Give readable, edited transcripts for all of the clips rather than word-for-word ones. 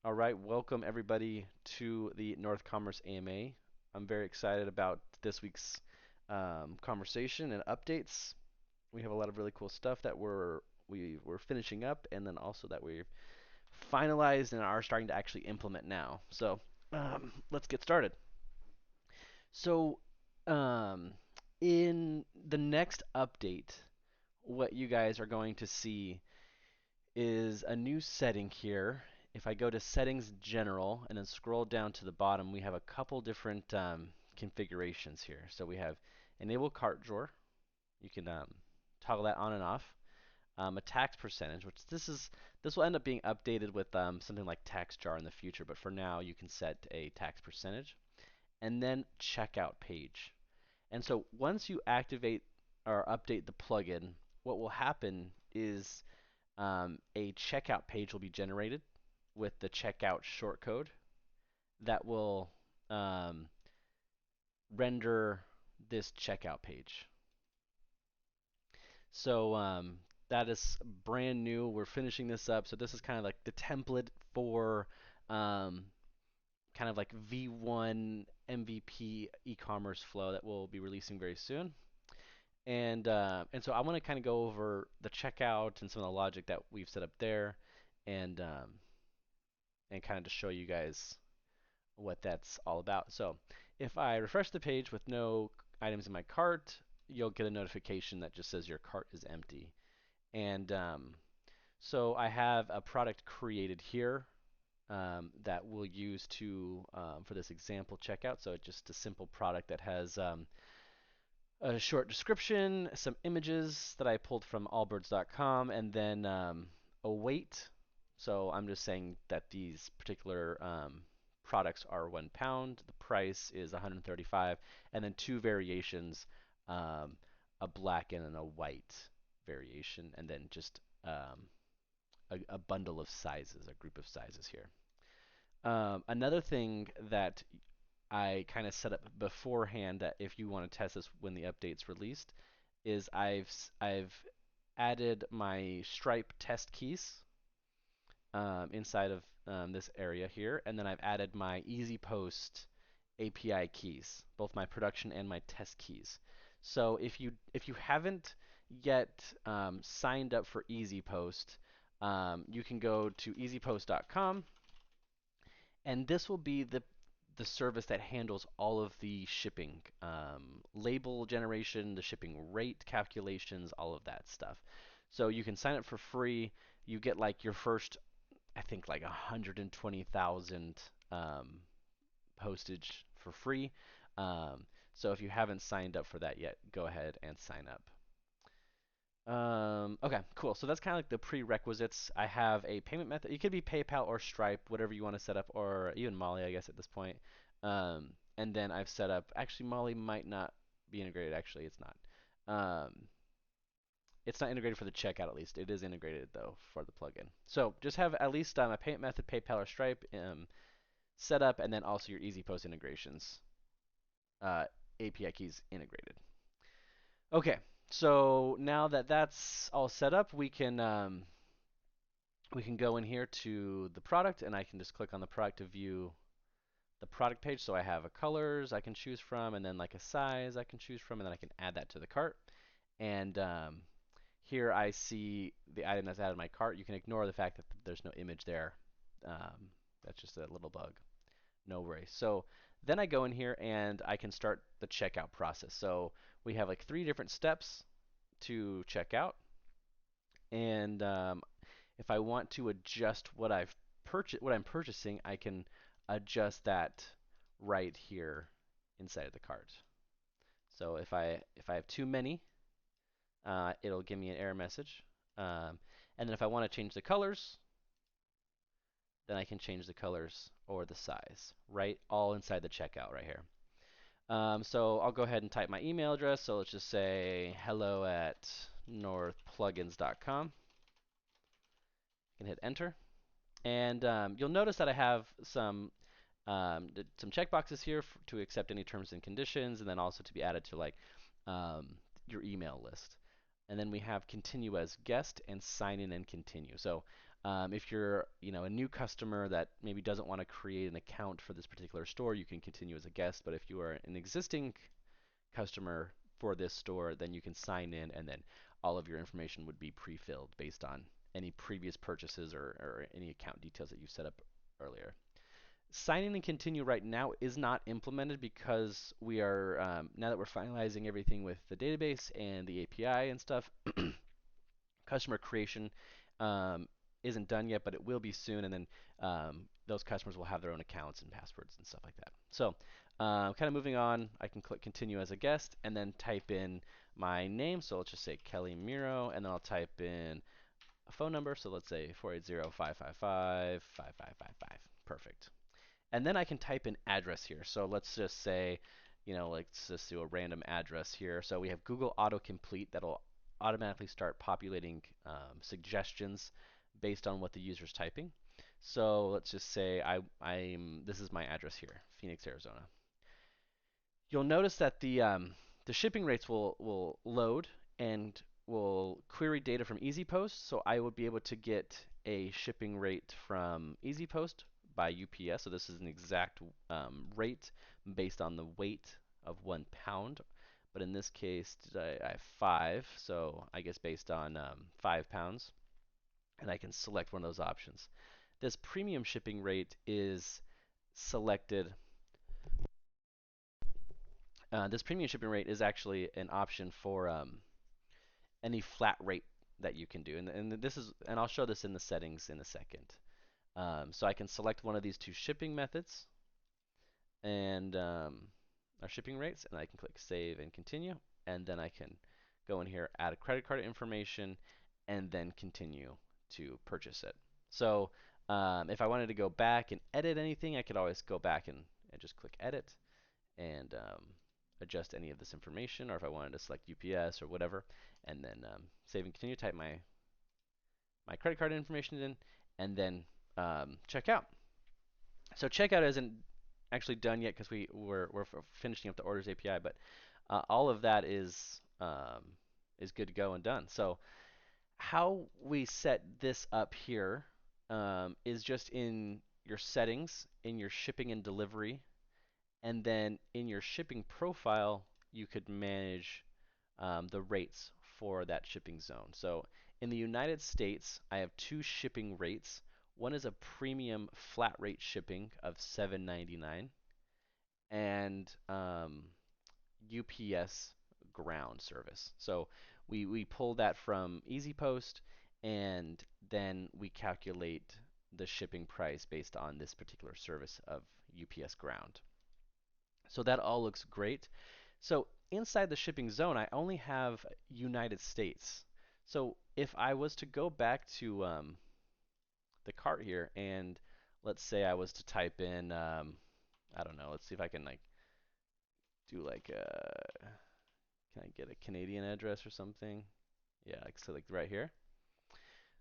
All right, welcome everybody to the North Commerce AMA. I'm very excited about this week's conversation and updates. We have a lot of really cool stuff that we're finishing up, and then also that we've finalized and are starting to actually implement now. So let's get started. So um, in the next update, what you guys are going to see is a new setting here. If I go to settings general and then scroll down to the bottom, we have a couple different configurations here. So we have enable cart drawer. You can toggle that on and off. A tax percentage, which this will end up being updated with something like tax jar in the future, but for now you can set a tax percentage. And then checkout page. And so once you activate or update the plugin, what will happen is a checkout page will be generated with the checkout shortcode that will um, render this checkout page. So that is brand new. We're finishing this up. So this is kind of like the template for um, kind of like V1 MVP e-commerce flow that we'll be releasing very soon. And so I want to kind of go over the checkout and some of the logic that we've set up there, and and kind of to show you guys what that's all about. So if I refresh the page with no items in my cart, you'll get a notification that just says your cart is empty. And so I have a product created here that we'll use to for this example checkout. So it's just a simple product that has a short description, some images that I pulled from allbirds.com, and then a weight. So I'm just saying that these particular products are 1 pound. The price is 135, and then two variations, um, a black and a white variation, and then just a bundle of sizes, a group of sizes here. Another thing that I kind of set up beforehand that if you want to test this when the update's released, is I've added my Stripe test keys inside of this area here, and then I've added my EasyPost API keys, both my production and my test keys. So if you haven't yet signed up for EasyPost, you can go to easypost.com, and this will be the service that handles all of the shipping, label generation, the shipping rate calculations, all of that stuff. So you can sign up for free. You get like your first, I think like 120,000 postage for free. So if you haven't signed up for that yet, go ahead and sign up. Okay, cool. So that's kind of like the prerequisites. I have a payment method. It could be PayPal or Stripe, whatever you want to set up, or even Molly, I guess, at this point. And then I've set up, actually, Molly might not be integrated. Actually, it's not. It's not integrated for the checkout, at least. It is integrated, though, for the plugin. So just have at least a payment method, PayPal or Stripe, set up, and then also your EasyPost integrations, uh, API keys integrated. Okay, so now that that's all set up, we can go in here to the product, and I can just click on the product to view the product page. So I have a colors I can choose from, and then like a size I can choose from, and then I can add that to the cart. And here I see the item that's added to my cart. You can ignore the fact that there's no image there. That's just a little bug. No worries. So then I go in here and I can start the checkout process. So we have like 3 different steps to check out. And if I want to adjust what I'm purchasing, I can adjust that right here inside of the cart. So if I have too many, it'll give me an error message. And then if I want to change the colors, then I can change the colors or the size, right? All inside the checkout right here. So I'll go ahead and type my email address. So let's just say hello@northplugins.com. I can hit enter. And you'll notice that I have some checkboxes here to accept any terms and conditions, and then also to be added to like um, your email list. And then we have continue as guest and sign in and continue. So If you're, a new customer that maybe doesn't want to create an account for this particular store, you can continue as a guest. But if you are an existing customer for this store, then you can sign in, and then all of your information would be pre-filled based on any previous purchases or any account details that you set up earlier. Sign in and continue right now is not implemented because we are, now that we're finalizing everything with the database and the API and stuff, customer creation um, isn't done yet, but it will be soon, and then those customers will have their own accounts and passwords and stuff like that. So, kind of moving on, I can click continue as a guest and then type in my name. So let's just say Kelly Miro, and then I'll type in a phone number. So let's say 480-555-5555. Perfect. And then I can type in address here. So let's just say, let's just do a random address here. So we have Google Autocomplete that'll automatically start populating suggestions based on what the user's typing. So let's just say this is my address here, Phoenix, Arizona. You'll notice that the shipping rates will load and will query data from EasyPost. So I would be able to get a shipping rate from EasyPost by UPS. So this is an exact rate based on the weight of 1 pound. But in this case, I have 5, so I guess based on 5 pounds, and I can select one of those options. This premium shipping rate is selected. This premium shipping rate is actually an option for any flat rate that you can do, and I'll show this in the settings in a second. So I can select one of these two shipping methods and our shipping rates, and I can click save and continue, and then I can go in here, add a credit card information, and then continue to purchase it. So if I wanted to go back and edit anything, I could always go back and just click edit and adjust any of this information, or if I wanted to select UPS or whatever, and then save and continue, type my credit card information in, and then check out. So checkout isn't actually done yet because we're finishing up the orders API, but all of that is good to go and done. So how we set this up here is just in your settings, in your shipping and delivery, and then in your shipping profile, you could manage the rates for that shipping zone. So in the United States, I have two shipping rates. One is a premium flat rate shipping of $7.99 and UPS ground service. So we pull that from EasyPost, and then we calculate the shipping price based on this particular service of UPS ground. So that all looks great. So inside the shipping zone, I only have United States. So if I was to go back to the cart here, and let's say I was to type in, I don't know, let's see if I can like do like can I get a Canadian address or something? Yeah, like so like right here.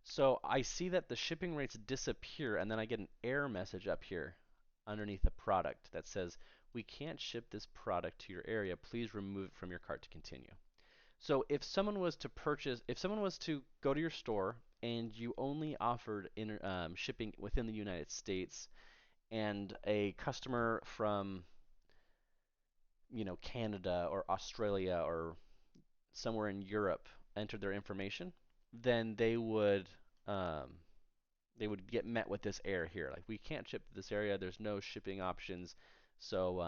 So I see that the shipping rates disappear, and then I get an error message up here underneath the product that says, we can't ship this product to your area. Please remove it from your cart to continue. So if someone was to go to your store and you only offered shipping within the United States, and a customer from, Canada or Australia or somewhere in Europe entered their information, then um, they would get met with this error here. Like, we can't ship to this area. There's no shipping options. So,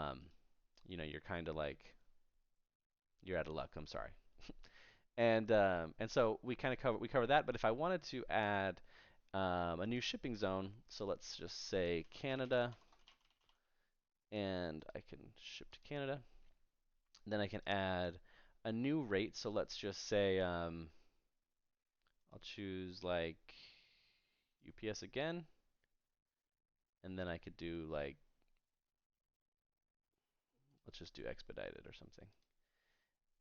you're kind of like, you're out of luck. I'm sorry. And so we cover that. But if I wanted to add a new shipping zone, so let's just say Canada, and I can ship to Canada. Then I can add a new rate. So let's just say I'll choose like UPS again, and then I could do like, let's just do expedited or something.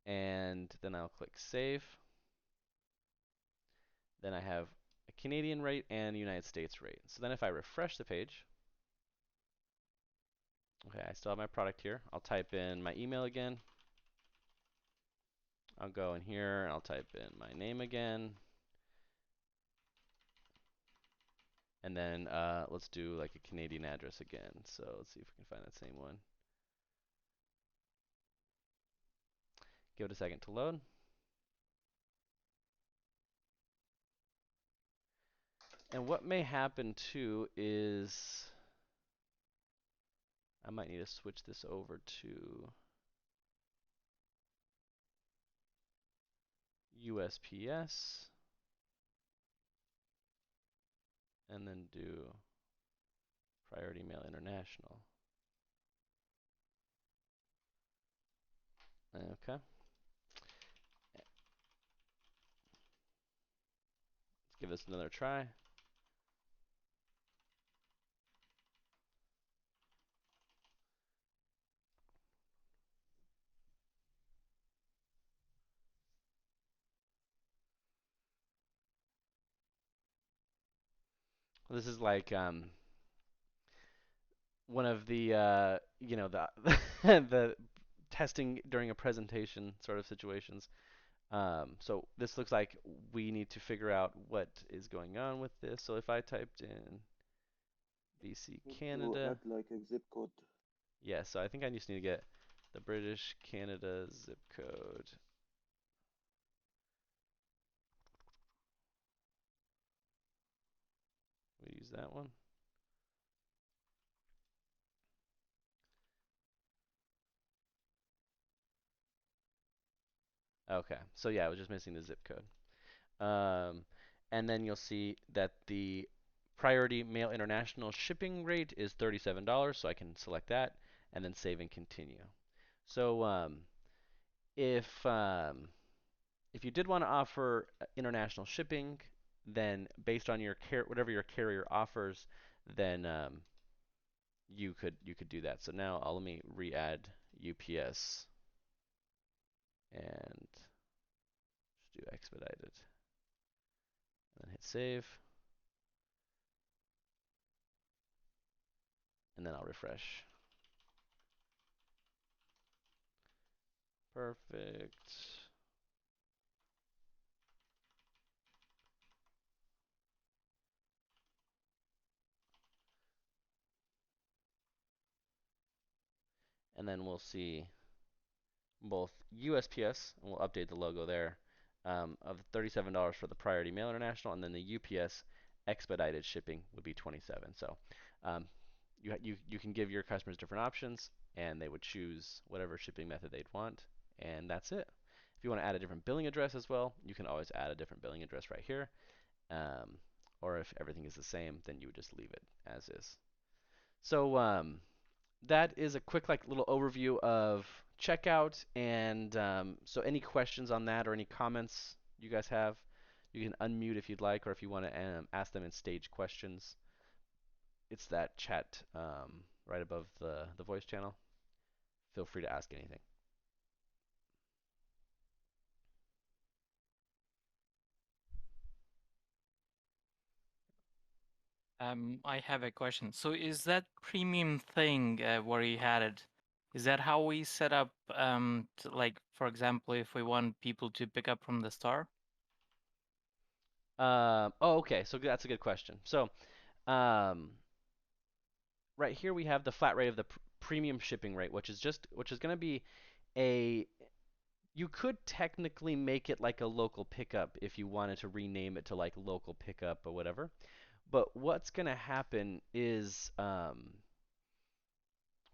And then I'll click save. Then I have a Canadian rate and a United States rate. So then if I refresh the page, okay, I still have my product here. I'll type in my email again. I'll go in here and I'll type in my name again. And then let's do like a Canadian address again. So let's see if we can find that same one. Give it a second to load. And what may happen too is I might need to switch this over to USPS and then do Priority Mail International. Okay. Let's give this another try. This is like one of the the the testing during a presentation sort of situations. So this looks like we need to figure out what is going on with this. So if I typed in BC Need to Canada, add like a zip code. yeah, so I think I just need to get the British Canada zip code. We use that one. Okay, so yeah, I was just missing the zip code. Um, and then you'll see that the Priority Mail International shipping rate is $37, so I can select that and then save and continue. So if um, if you did want to offer international shipping, then based on your whatever your carrier offers, then you could do that. So now let me re-add UPS and just do expedited, and then hit save, and then I'll refresh. Perfect. And then we'll see both USPS, and we'll update the logo there, of $37 for the Priority Mail International, and then the UPS expedited shipping would be 27. So um, you can give your customers different options, and they would choose whatever shipping method they'd want, and that's it. If you want to add a different billing address as well, you can always add a different billing address right here. Um, or if everything is the same, then you would just leave it as is. So that is a quick like little overview of checkout. And so any questions on that or any comments you guys have, you can unmute if you'd like, or if you want to ask them in stage questions, it's that chat right above the voice channel. Feel free to ask anything. I have a question. So is that premium thing where you had it, is that how we set up, like, for example, if we want people to pick up from the store? Oh, okay. So that's a good question. So um, right here we have the flat rate of the premium shipping rate, which is going to be a you could technically make it like a local pickup if you wanted to rename it to like local pickup or whatever. But what's going to happen is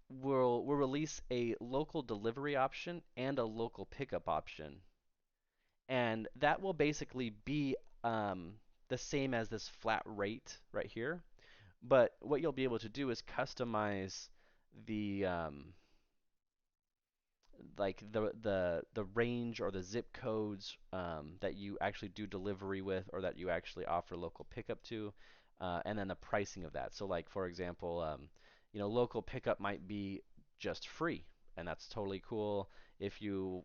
we'll release a local delivery option and a local pickup option, and that will basically be um, the same as this flat rate right here. But what you'll be able to do is customize the like the range or the zip codes that you actually do delivery with or that you actually offer local pickup to, and then the pricing of that. So like for example, local pickup might be just free, and that's totally cool. If you're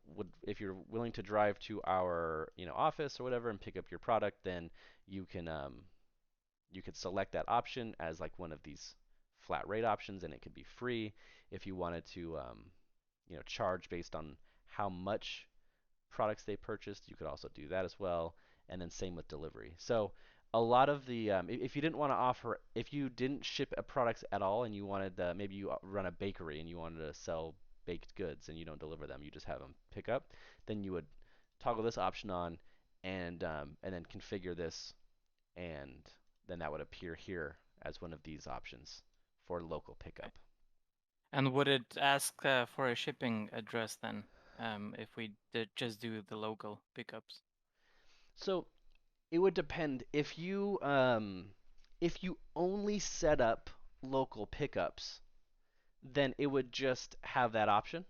willing to drive to our office or whatever and pick up your product, then you can you could select that option as like one of these flat rate options, and it could be free. If you wanted to charge based on how much products they purchased, you could also do that as well. And then same with delivery. So a lot of the if you didn't want to offer if you didn't ship a product at all and you wanted maybe you run a bakery and you wanted to sell baked goods and you don't deliver them, you just have them pick up, then you would toggle this option on and then configure this, and then that would appear here as one of these options for local pickup. And would it ask for a shipping address then, if we did just do the local pickups? So it would depend if you only set up local pickups, then it would just have that option.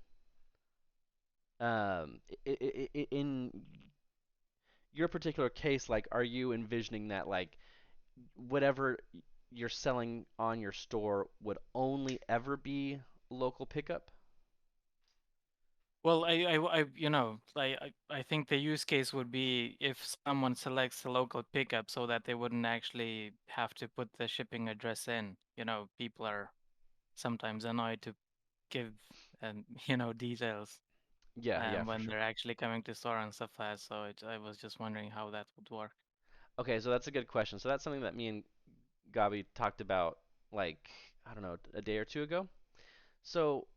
In your particular case, like, are you envisioning that like whatever you're selling on your store would only ever be local pickup? Well, I think the use case would be if someone selects a local pickup so that they wouldn't actually have to put the shipping address in. People are sometimes annoyed to give, details Yeah, yeah, for when sure. they're actually coming to store and stuff like that. So I was just wondering how that would work. Okay, so that's a good question. So that's something that me and Gabi talked about like I don't know a day or two ago. So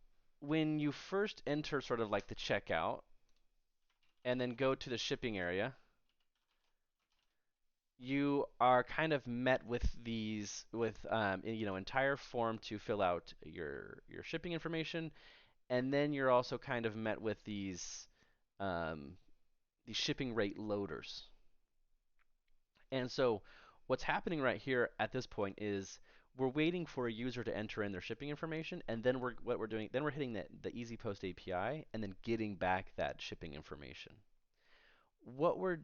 when you first enter sort of like the checkout and then go to the shipping area, you are kind of met with these with entire form to fill out your shipping information, and then you're also kind of met with um, these shipping rate loaders. And so what's happening right here at this point is we're waiting for a user to enter in their shipping information, and then we're hitting the EasyPost API and then getting back that shipping information. What we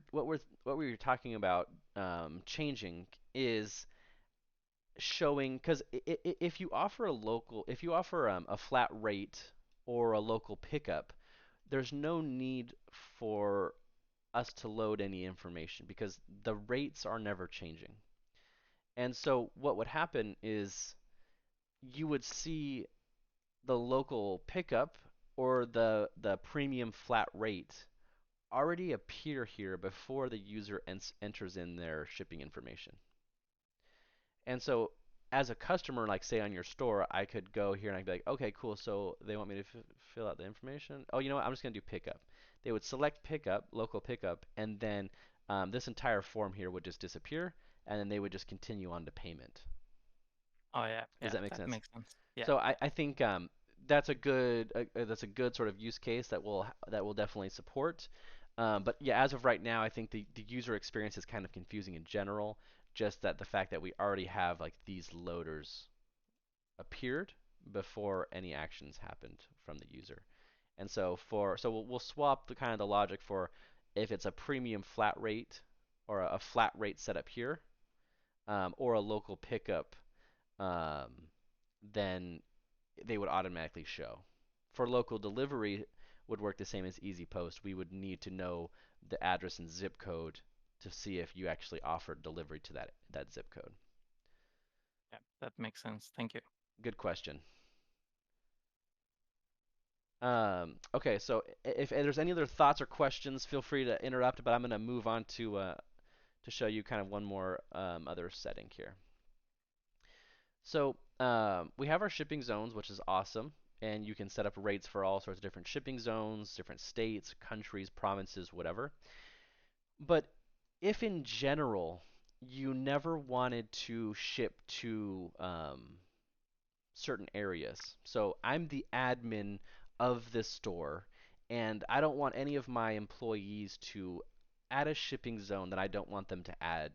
were talking about changing is showing because if you offer a flat rate or a local pickup, there's no need for us to load any information because the rates are never changing. And so what would happen is you would see the local pickup or the premium flat rate already appear here before the user enters in their shipping information. And so as a customer, like say on your store, I could go here and I'd be like, okay, cool. So they want me to fill out the information. Oh, you know what? I'm just going to do pickup. They would select pickup, local pickup, and then this entire form here would just disappear, and then they would just continue on to payment. Oh yeah, Does yeah, that make that sense? makes sense. Yeah. So I think that's a good sort of use case that will definitely support. But yeah, as of right now, I think the user experience is kind of confusing in general. Just that the fact that we already have like these loaders appeared before any actions happened from the user. And so we'll swap the kind of the logic for if it's a premium flat rate or a flat rate setup here, or a local pickup, um, then they would automatically show. For local delivery would work the same as EasyPost. We would need to know the address and zip code to see if you actually offered delivery to that zip code. Yeah, that makes sense. Thank you. Good question. Okay, so if there's any other thoughts or questions, feel free to interrupt. But I'm going to move on to show you kind of one more other setting here. So we have our shipping zones, which is awesome, and you can set up rates for all sorts of different shipping zones, different states, countries, provinces, whatever. But if in general you never wanted to ship to certain areas, so I'm the admin of this store, and I don't want any of my employees to add a shipping zone that I don't want them to add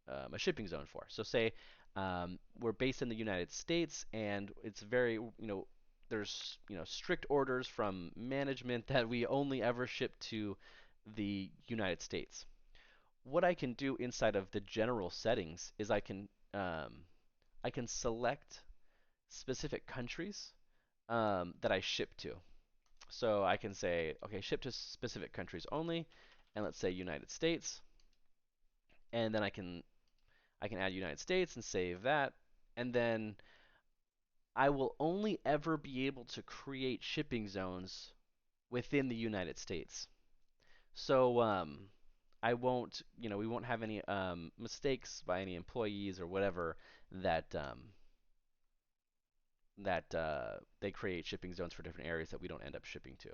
a shipping zone for. So say we're based in the United States, and it's very, there's strict orders from management that we only ever ship to the United States. What I can do inside of the general settings is I can select specific countries that I ship to. So I can say, okay, ship to specific countries only, and let's say United States, and then I can add United States and save that, and then I will only ever be able to create shipping zones within the United States. So I won't, we won't have any mistakes by any employees or whatever that they create shipping zones for different areas that we don't end up shipping to.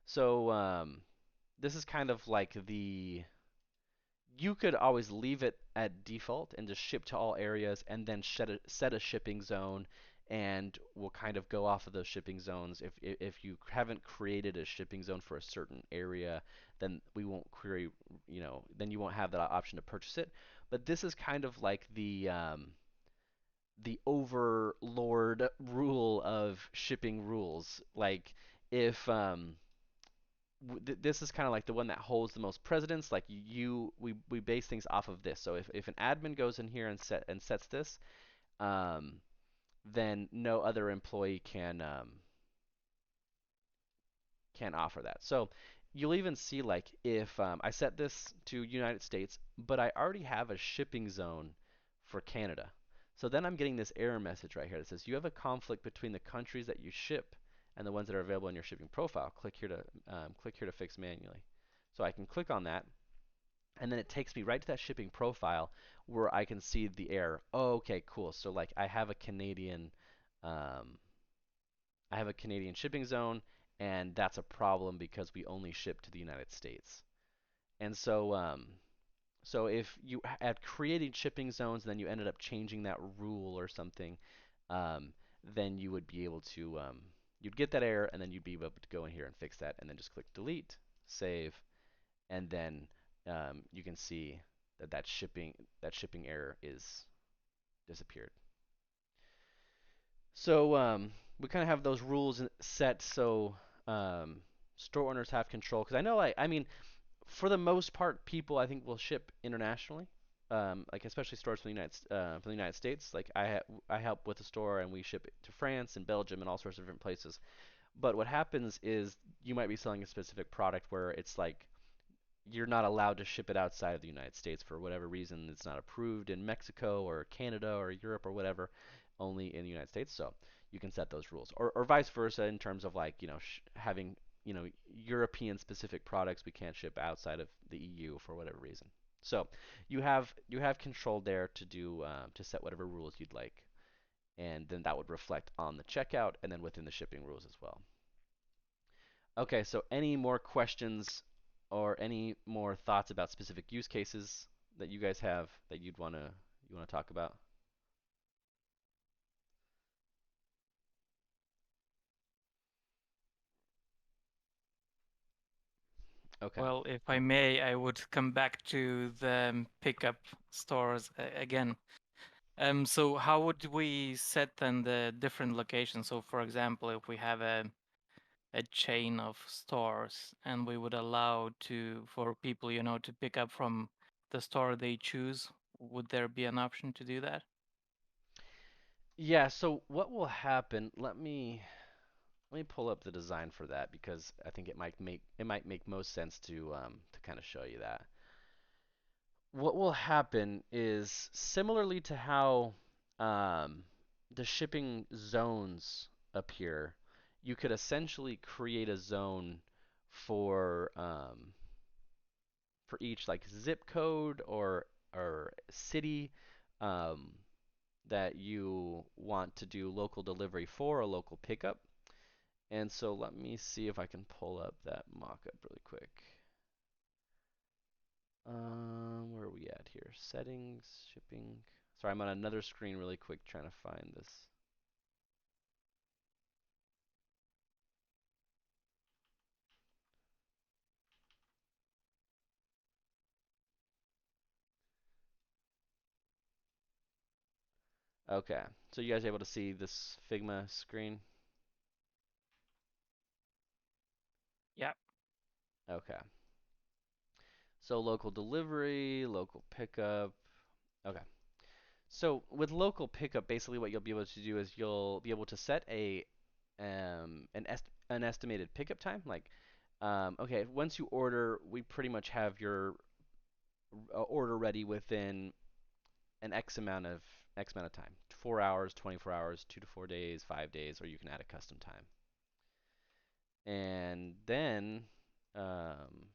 So this is kind of like you could always leave it at default and just ship to all areas and then set a shipping zone, and we'll kind of go off of those shipping zones. If you haven't created a shipping zone for a certain area, then we won't query, then you won't have that option to purchase it. But this is kind of like the overlord rule of shipping rules. Like if this is kind of like the one that holds the most precedence. Like we base things off of this. So if an admin goes in here and sets this, um, then no other employee can offer that. So you'll even see like if I set this to United States, but I already have a shipping zone for Canada. So then I'm getting this error message right here that says you have a conflict between the countries that you ship and the ones that are available in your shipping profile. Click here to fix manually. So I can click on that, and then it takes me right to that shipping profile where I can see the error. Oh, okay, cool. So like um, I have a Canadian shipping zone, and that's a problem because we only ship to the United States. And so if you had created shipping zones and then you ended up changing that rule or something, then you would be able to you'd get that error, and then you'd be able to go in here and fix that, and then just click delete, save, and then you can see that that shipping error is disappeared. So we kind of have those rules set so um, store owners have control. Because I know, I mean, for the most part, people I think will ship internationally. Like especially stores from the United States. Like I help with a store and we ship it to France and Belgium and all sorts of different places. But what happens is you might be selling a specific product where it's like you're not allowed to ship it outside of the United States for whatever reason. It's not approved in Mexico or Canada or Europe or whatever, only in the United States. So you can set those rules, or vice versa in terms of like having European specific products we can't ship outside of the EU for whatever reason. So you have control there to do to set whatever rules you'd like, and then that would reflect on the checkout and then within the shipping rules as well. Okay, so any more questions or any more thoughts about specific use cases that you guys have that you wanna talk about? Okay. Well, if I may, I would come back to the pickup stores again. So how would we set then the different locations? So for example, if we have a chain of stores and we would allow for people, to pick up from the store they choose, would there be an option to do that? Yeah, so what will happen, let me pull up the design for that because I think it might make most sense to kind of show you that. What will happen is similarly to how um, the shipping zones appear, you could essentially create a zone for for each like zip code or city um, that you want to do local delivery for a local pickup. And so let me see if I can pull up that mock-up really quick. Where are we at here? Settings, shipping. Sorry, I'm on another screen really quick trying to find this. Okay, so you guys are able to see this Figma screen? Yeah. Okay. So local delivery, local pickup. Okay. So with local pickup, basically what you'll be able to do is you'll be able to set an estimated pickup time. Like, okay, once you order, we pretty much have your order ready within an X amount of time. 4 hours, 24 hours, 2 to 4 days, 5 days, or you can add a custom time. And then um,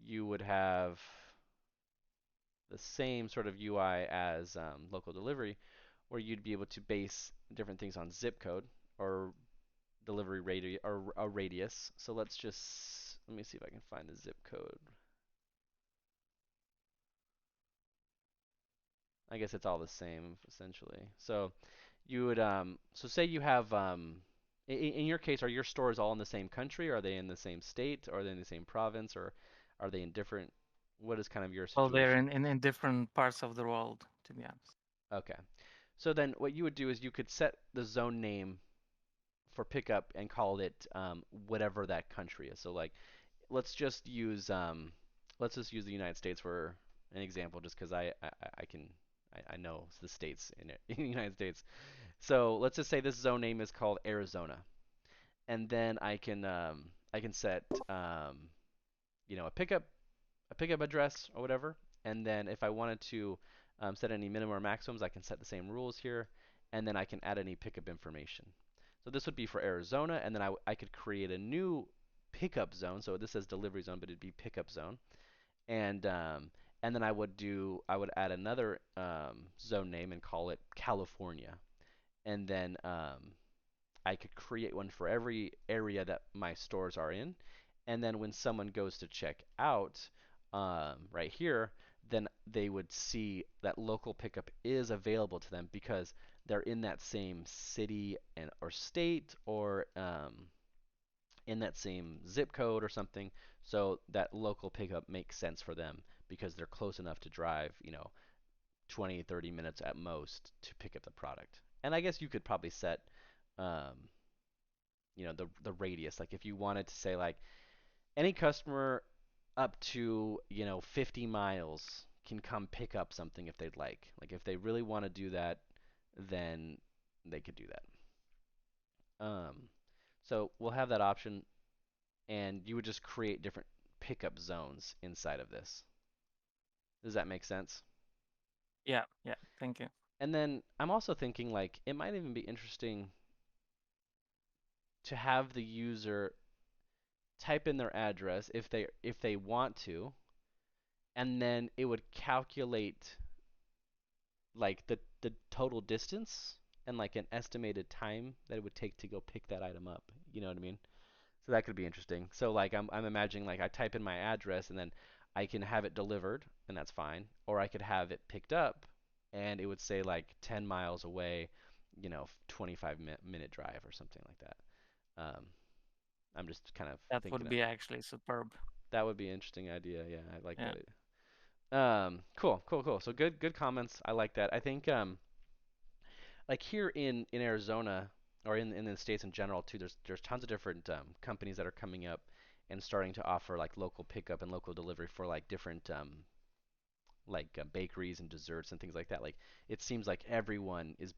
you would have the same sort of UI as local delivery, where you'd be able to base different things on zip code or delivery radius or a radius. So let me see if I can find the zip code. I guess it's all the same essentially. So you would so say you have in your case, are your stores all in the same country? Are they in the same state? Are they in the same province? Or are they in different? What is kind of your Well, they're situation? in different parts of the world, to be honest. Okay. So then what you would do is you could set the zone name for pickup and call it whatever that country is. So like let's just use the United States for an example, just because I can I know the states in, in the United States. So let's just say this zone name is called Arizona, and then I can set a pickup address or whatever, and then if I wanted to set any minimum or maximums, I can set the same rules here, and then I can add any pickup information. So this would be for Arizona, and then I could create a new pickup zone. So this says delivery zone, but it'd be pickup zone, and then I would add another zone name and call it California, and then I could create one for every area that my stores are in. And then when someone goes to check out right here, then they would see that local pickup is available to them because they're in that same city and or state or in that same zip code or something. So that local pickup makes sense for them because they're close enough to drive, 20, 30 minutes at most to pick up the product. And I guess you could probably set um, the radius. Like if you wanted to say like any customer up to 50 miles can come pick up something if they'd like. Like if they really want to do that, then they could do that. So we'll have that option, and you would just create different pickup zones inside of this. Does that make sense? Yeah, yeah. Thank you. And then I'm also thinking like it might even be interesting to have the user type in their address if they want to, and then it would calculate like the total distance and like an estimated time that it would take to go pick that item up. You know what I mean? So that could be interesting. So like I'm imagining like I type in my address and then I can have it delivered and that's fine, or I could have it picked up and it would say like 10 miles away, 25-minute drive or something like that. I'm just kind of That thinking would of be actually superb. that would be an interesting idea. Yeah, I like Yeah. that idea. Cool, cool, cool. So good comments. I like that. I think like here in Arizona or in the states in general too, there's tons of different companies that are coming up and starting to offer like local pickup and local delivery for like different bakeries and desserts and things like that. Like it seems like everyone is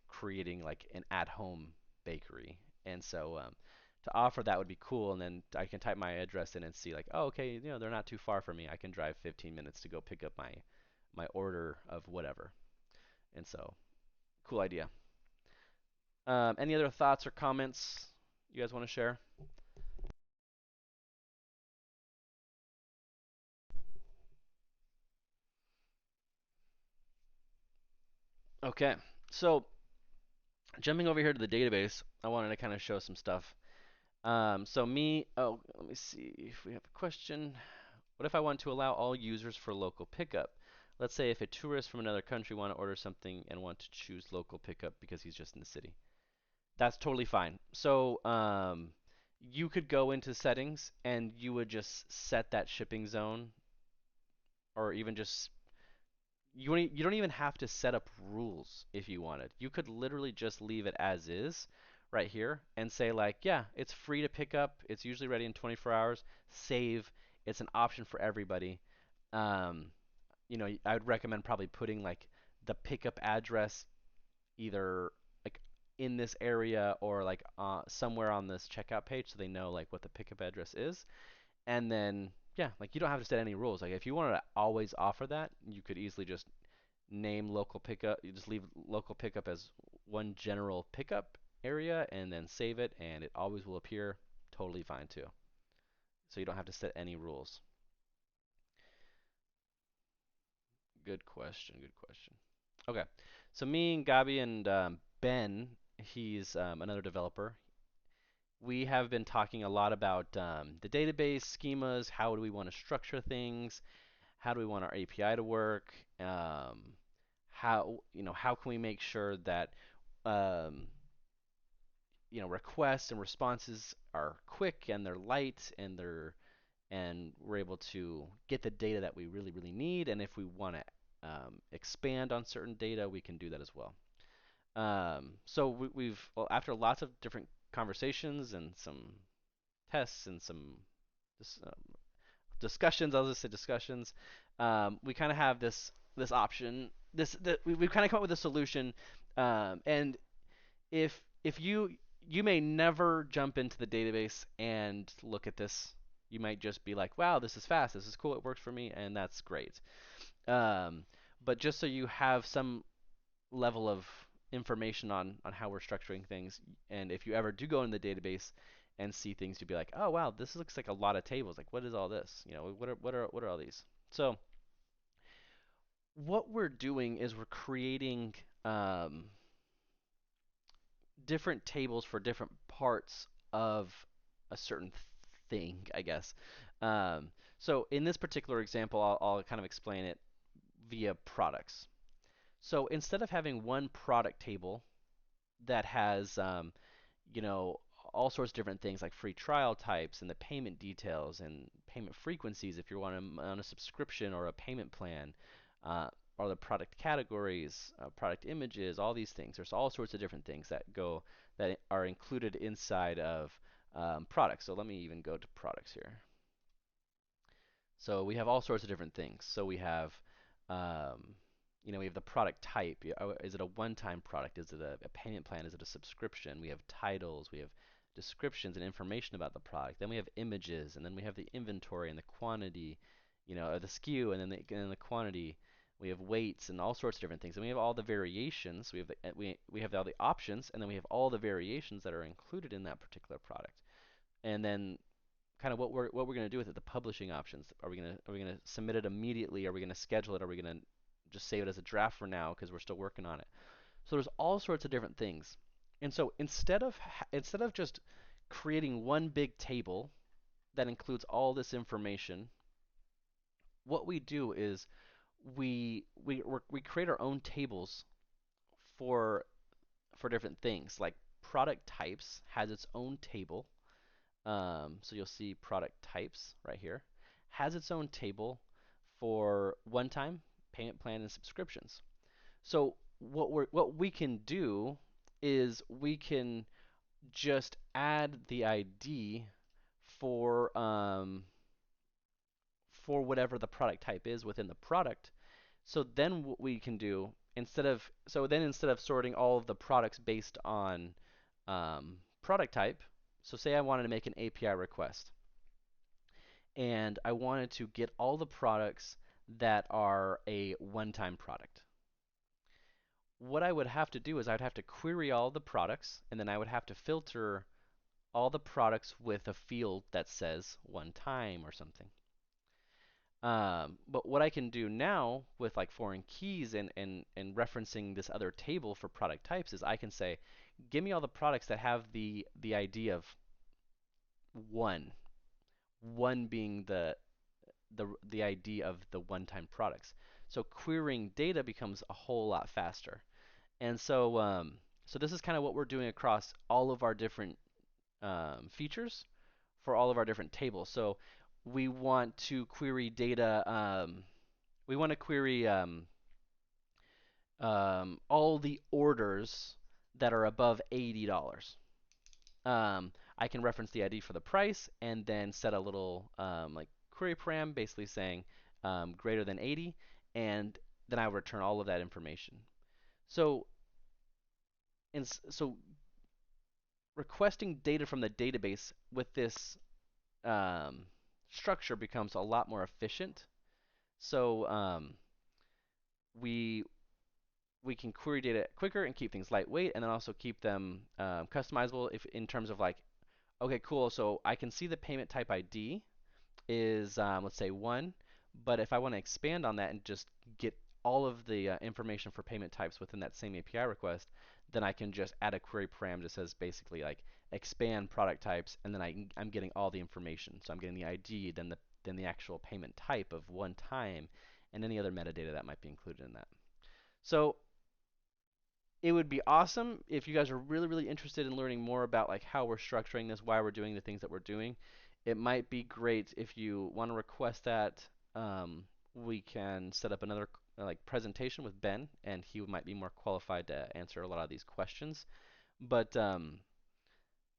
creating like an at-home bakery, and so to offer that would be cool. And then I can type my address in and see like, oh, okay, they're not too far from me. I can drive 15 minutes to go pick up my order of whatever. And so, cool idea. Any other thoughts or comments you guys want to share? Okay, so jumping over here to the database, I wanted to kind of show some stuff. Let me see if we have a question. What if I want to allow all users for local pickup? Let's say if a tourist from another country want to order something and want to choose local pickup because he's just in the city. That's totally fine. So, you could go into settings and you would just set that shipping zone, or even just you don't even have to set up rules if you wanted. You could literally just leave it as is right here and say like, yeah, it's free to pick up. It's usually ready in 24 hours. Save. It's an option for everybody. Um, I would recommend probably putting like the pickup address either like in this area or like somewhere on this checkout page so they know like what the pickup address is. And then yeah, like you don't have to set any rules. Like if you wanted to always offer that, you could easily just name local pickup. You just leave local pickup as one general pickup area and then save it, and it always will appear totally fine too. So you don't have to set any rules. Good question. Good question. Okay, so me and Gabi and Ben, he's another developer. We have been talking a lot about the database schemas. How do we want to structure things? How do we want our API to work? How can we make sure that um, requests and responses are quick and they're light and we're able to get the data that we really, really need. And if we want to expand on certain data, we can do that as well. So well, after lots of different conversations and some tests and some dis- uh, discussions, I'll just say discussions, we kind of have this option. We've kind of come up with a solution, and if you may never jump into the database and look at this. You might just be like, wow, this is fast, this is cool, it works for me, and that's great. Um, but just so you have some level of information on how we're structuring things, and if you ever do go in the database and see things, you'd be like, oh wow, this looks like a lot of tables. Like, what is all this? What are all these? So what we're doing is we're creating um, different tables for different parts of a certain thing, I guess. Um, so in this particular example, I'll kind of explain it via products. So instead of having one product table that has, you know, all sorts of different things like free trial types and the payment details and payment frequencies if you're on a subscription or a payment plan, uh, or the product categories, product images, all these things. There's all sorts of different things that are included inside of products. So let me even go to products here. So we have all sorts of different things. So we have, um, we have the product type. Is it a one-time product? Is it a payment plan? Is it a subscription? We have titles. We have descriptions and information about the product. Then we have images, and then we have the inventory and the quantity, or the SKU, and then the quantity. We have weights and all sorts of different things. And we have all the variations. We have all the options, and then we have all the variations that are included in that particular product. And then kind of what we're going to do with it, the publishing options. Are we going to submit it immediately? Are we going to schedule it? Are we going to just save it as a draft for now because we're still working on it? So there's all sorts of different things. And so instead of just creating one big table that includes all this information, what we do is we create our own tables for for different things. Like product types has its own table. So you'll see product types right here. Has its own table for one-time, payment plan, and subscriptions. So what we can do is we can just add the ID for um, for whatever the product type is within the product. So then what we can do instead of sorting all of the products based on product type, so say I wanted to make an API request and I wanted to get all the products that are a one-time product. What I would have to do is I'd have to query all the products and then I would have to filter all the products with a field that says one time or something. But what I can do now with like foreign keys and referencing this other table for product types is I can say, give me all the products that have the ID of one, one being the ID of the one-time products. So querying data becomes a whole lot faster. And so this is kind of what we're doing across all of our different features for all of our different tables. So we want to query data. We want to query all the orders that are above $80. I can reference the ID for the price and then set a little like query param, basically saying greater than 80, and then I will return all of that information. So, so requesting data from the database with this um, structure becomes a lot more efficient. So we we can query data quicker and keep things lightweight, and then also keep them customizable if in terms of like, okay, cool. So I can see the payment type ID is let's say one, but if I want to expand on that and just get all of the information for payment types within that same API request, then I can just add a query param that says basically like expand product types, and then I'm getting all the information. So I'm getting the ID, then the actual payment type of one time, and any other metadata that might be included in that. So it would be awesome if you guys are really, really interested in learning more about like how we're structuring this, why we're doing the things that we're doing. It might be great if you want to request that. We can set up another like presentation with Ben, and he might be more qualified to answer a lot of these questions. But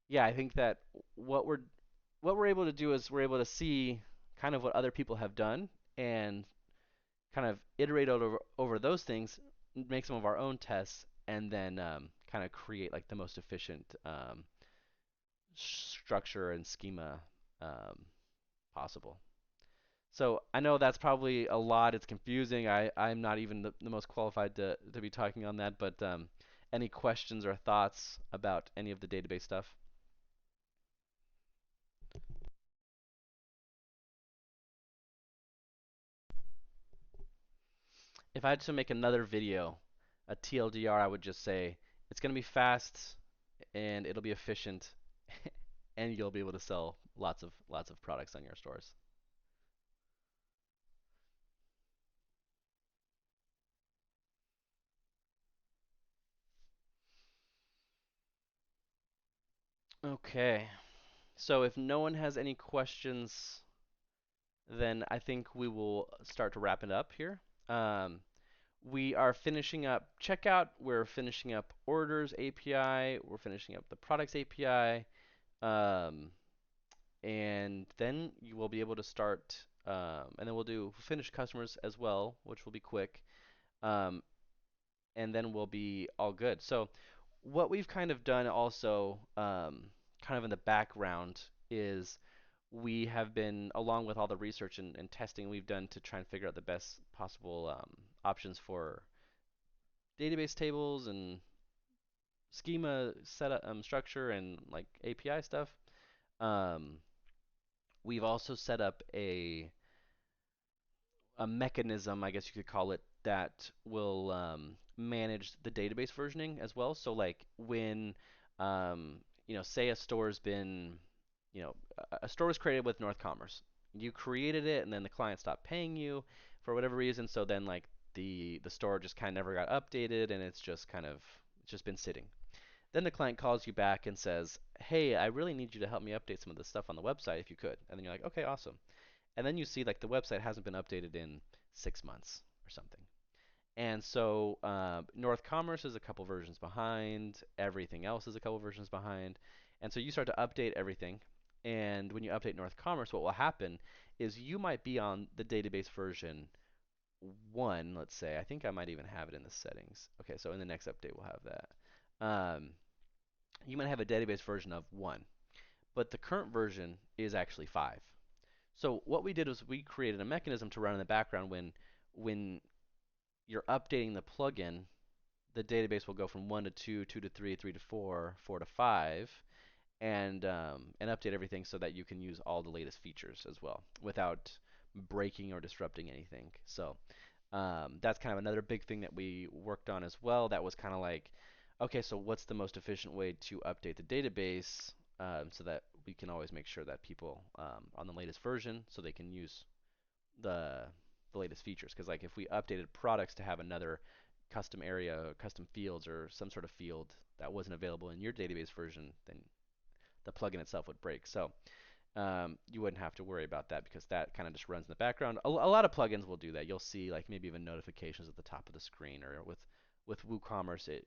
yeah, I think that what we're what we're able to do is we're able to see kind of what other people have done and kind of iterate over those things, make some of our own tests, and then kind of create like the most efficient structure and schema um, possible. So I know that's probably a lot. It's confusing. I'm not even the most qualified to be talking on that, but any questions or thoughts about any of the database stuff? If I had to make another video, a TLDR, I would just say it's going to be fast and it'll be efficient and you'll be able to sell lots of products on your stores. Okay. So if no one has any questions, then I think we will start to wrap it up here. Um, we are finishing up checkout. We're finishing up orders API. We're finishing up the products API. Um, and then you will be able to start, and then we'll do finished customers as well, which will be quick. Um, and then we'll be all good. So what we've kind of done also, kind of in the background, is we have been, along with all the research and testing we've done to try and figure out the best possible options for database tables and schema setup structure and like API stuff. Um, we've also set up a mechanism, I guess you could call it, that will manage the database versioning as well. So like when say a store's been, a store was created with North Commerce. You created it, and then the client stopped paying you for whatever reason. So then like the store just kind of never got updated, and it's just been sitting. Then the client calls you back and says, "Hey, I really need you to help me update some of the stuff on the website if you could." And then you're like, "Okay, awesome." And then you see like the website hasn't been updated in 6 months or something. And so North Commerce is a couple versions behind. Everything else is a couple versions behind. And so you start to update everything. And when you update North Commerce, what will happen is you might be on the database version 1, let's say. I think I might even have it in the settings. Okay, so in the next update, we'll have that. You might have a database version of 1, but the current version is actually 5. So what we did was we created a mechanism to run in the background when you're updating the plugin, the database will go from 1 to 2, 2 to 3, 3 to 4, 4 to 5, and update everything so that you can use all the latest features as well without breaking or disrupting anything. So that's kind of another big thing that we worked on as well. That was kind of like, okay, so what's the most efficient way to update the database so that we can always make sure that people on the latest version so they can use the the latest features. Because like if we updated products to have another custom area, custom fields, or some sort of field that wasn't available in your database version, then the plugin itself would break. So you wouldn't have to worry about that because that kind of just runs in the background. A lot of plugins will do that. You'll see like maybe even notifications at the top of the screen, or with WooCommerce, it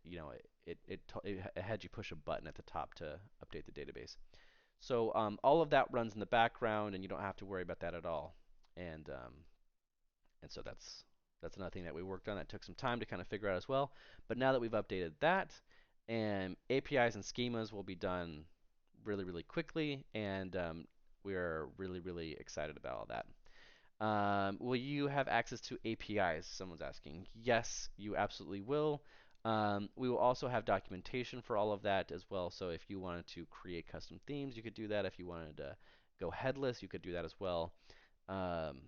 had you push a button at the top to update the database. So all of that runs in the background, and you don't have to worry about that at all. And so that's another thing that we worked on that took some time to kind of figure out as well. But now that we've updated that, and APIs and schemas will be done really, really quickly, and we are really, really excited about all that. Will you have access to APIs? Someone's asking. Yes, you absolutely will. We will also have documentation for all of that as well. So if you wanted to create custom themes, you could do that. If you wanted to go headless, you could do that as well. Um,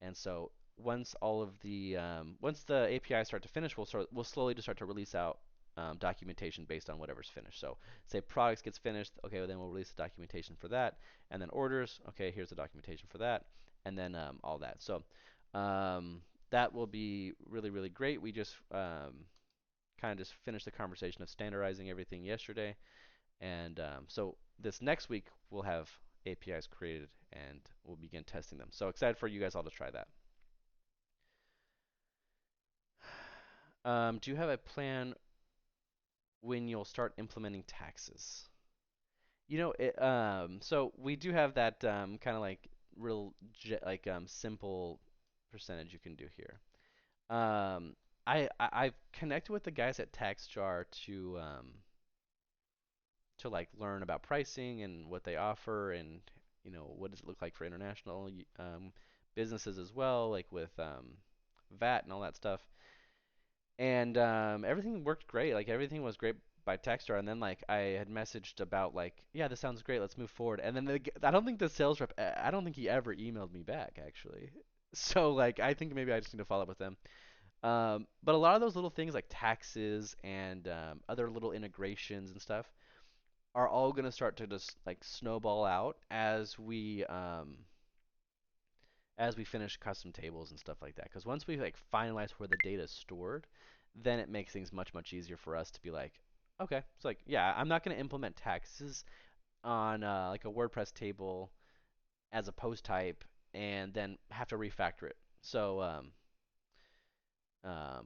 and so once all of the once the APIs start to finish, we'll slowly just start to release out documentation based on whatever's finished. So say products gets finished, okay, well, then we'll release the documentation for that, and then orders, okay, here's the documentation for that, and then all that. So um, that will be really really great. We just kind of just finished the conversation of standardizing everything yesterday, and so this next week we'll have APIs created and we'll begin testing them. So excited for you guys all to try that. Do you have a plan when you'll start implementing taxes? So we do have that kind of like simple percentage you can do here. Um, I've connected with the guys at TaxJar to like learn about pricing and what they offer and what does it look like for international businesses as well, like with VAT and all that stuff. And everything worked great. Like everything was great by Techstar. And then like I had messaged about like, yeah, this sounds great. Let's move forward. And then I don't think the sales rep, I don't think he ever emailed me back actually. So like I think maybe I just need to follow up with them. But a lot of those little things like taxes and other little integrations and stuff are all going to start to just like snowball out as we finish custom tables and stuff like that. Because once we like finalize where the data is stored, then it makes things much much easier for us to be like, okay, it's like yeah, I'm not going to implement taxes on like a WordPress table as a post type and then have to refactor it. So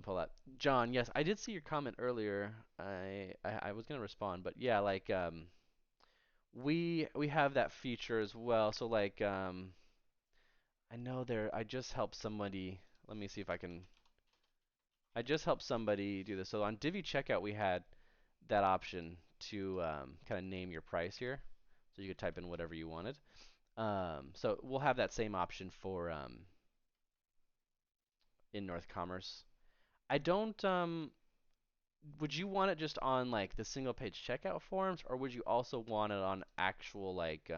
pull that. John, yes, I did see your comment earlier. I was gonna respond, but yeah, like we have that feature as well. So like I know there. I just helped somebody. Let me see if I can. I just helped somebody do this. So on Divi Checkout, we had that option to kind of name your price here, so you could type in whatever you wanted. So we'll have that same option for in North Commerce. I don't. Would you want it just on like the single page checkout forms, or would you also want it on actual like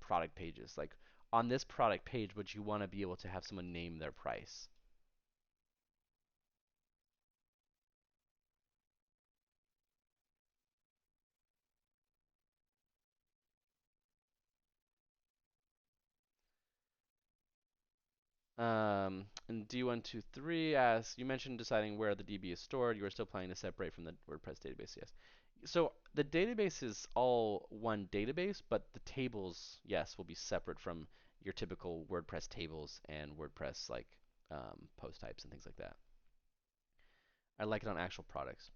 product pages? Like on this product page, would you want to be able to have someone name their price? And D123 asks, you mentioned deciding where the DB is stored. You are still planning to separate from the WordPress database, yes. So the database is all one database, but the tables, yes, will be separate from your typical WordPress tables and WordPress like post types and things like that. I like it on actual products.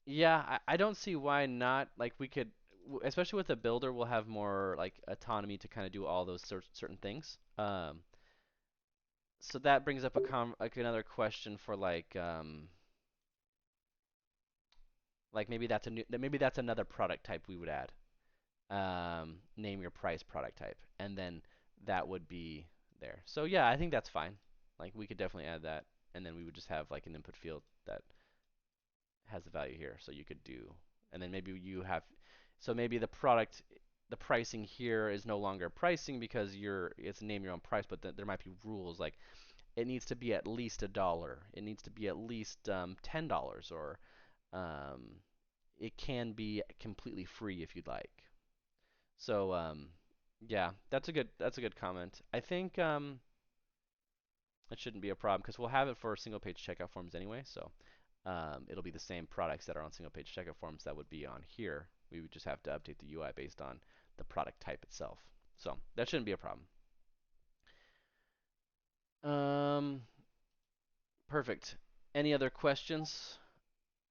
Yeah, I don't see why not. Like we could, especially with a builder, we'll have more like autonomy to kind of do all those certain things. So that brings up like another question for like maybe that's another product type we would add. Name your price product type, and then that would be there. So yeah, I think that's fine. Like we could definitely add that, and then we would just have like an input field that has the value here. So you could do, and then maybe you have, so maybe the pricing here is no longer pricing because it's name your own price, but there might be rules like it needs to be at least $1. It needs to be at least $10, or um, it can be completely free if you'd like. So yeah, that's a good comment. I think it shouldn't be a problem because we'll have it for single page checkout forms anyway. So it'll be the same products that are on single page checkout forms that would be on here. We would just have to update the UI based on the product type itself. So that shouldn't be a problem. Um, Perfect. Any other questions?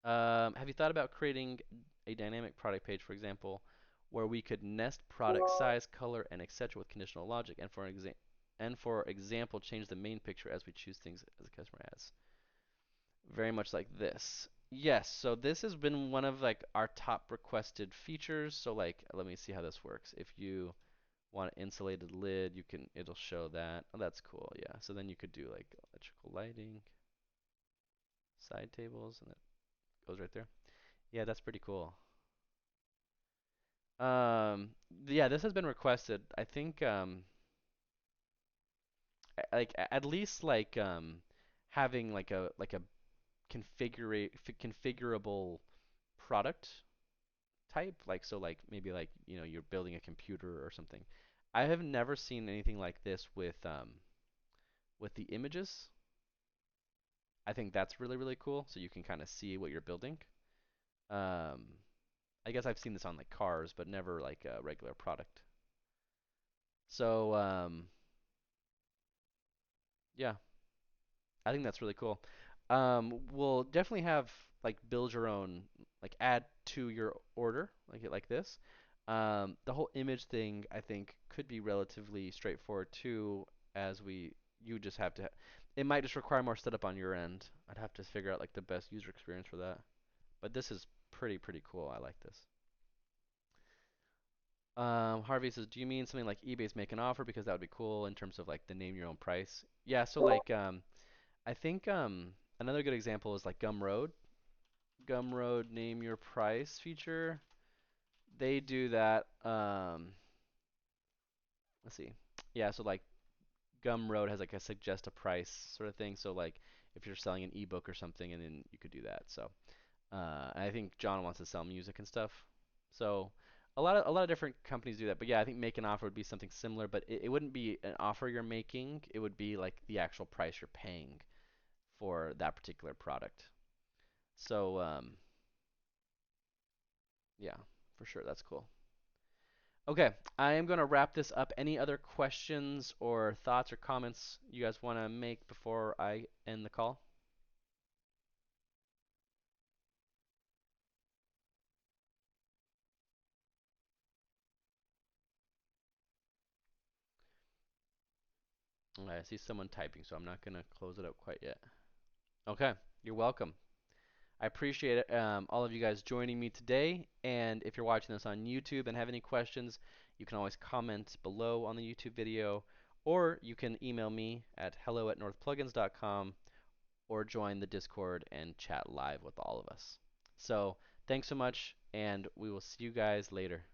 Have you thought about creating a dynamic product page, for example, where we could nest product size, color, and etc. with conditional logic, and for example, change the main picture as we choose things as the customer adds? Very much like this. Yes, so this has been one of like our top requested features. So like, let me see how this works. If you want an insulated lid, it'll show that. Oh, that's cool. Yeah. So then you could do like electrical lighting, side tables, and it goes right there. Yeah, that's pretty cool. Um, yeah, this has been requested. I think at least having like a configurable product type, like so like maybe like you're building a computer or something. I have never seen anything like this with the images. I think that's really really cool, so you can kind of see what you're building. Um, I guess I've seen this on like cars, but never like a regular product. So yeah, I think that's really cool. We'll definitely have like build your own, like add to your order, like this. The whole image thing I think could be relatively straightforward too, as you just have to. It might just require more setup on your end. I'd have to figure out like the best user experience for that. But this is pretty cool. I like this. Harvey says, do you mean something like eBay's make an offer because that would be cool in terms of like the name your own price? Yeah, so like I think another good example is like Gumroad. Gumroad name your price feature. They do that. Let's see. Yeah, so like Gumroad has like a suggest a price sort of thing. So like if you're selling an ebook or something, and then you could do that. So I think John wants to sell music and stuff. So a lot of different companies do that. But yeah, I think make an offer would be something similar, but it wouldn't be an offer you're making. It would be like the actual price you're paying for that particular product. So yeah, for sure. That's cool. Okay, I am going to wrap this up. Any other questions or thoughts or comments you guys want to make before I end the call? I see someone typing, so I'm not going to close it up quite yet. Okay, you're welcome. I appreciate it, all of you guys joining me today. And if you're watching this on YouTube and have any questions, you can always comment below on the YouTube video, or you can email me at hello@northplugins.com or join the Discord and chat live with all of us. So, thanks so much, and we will see you guys later.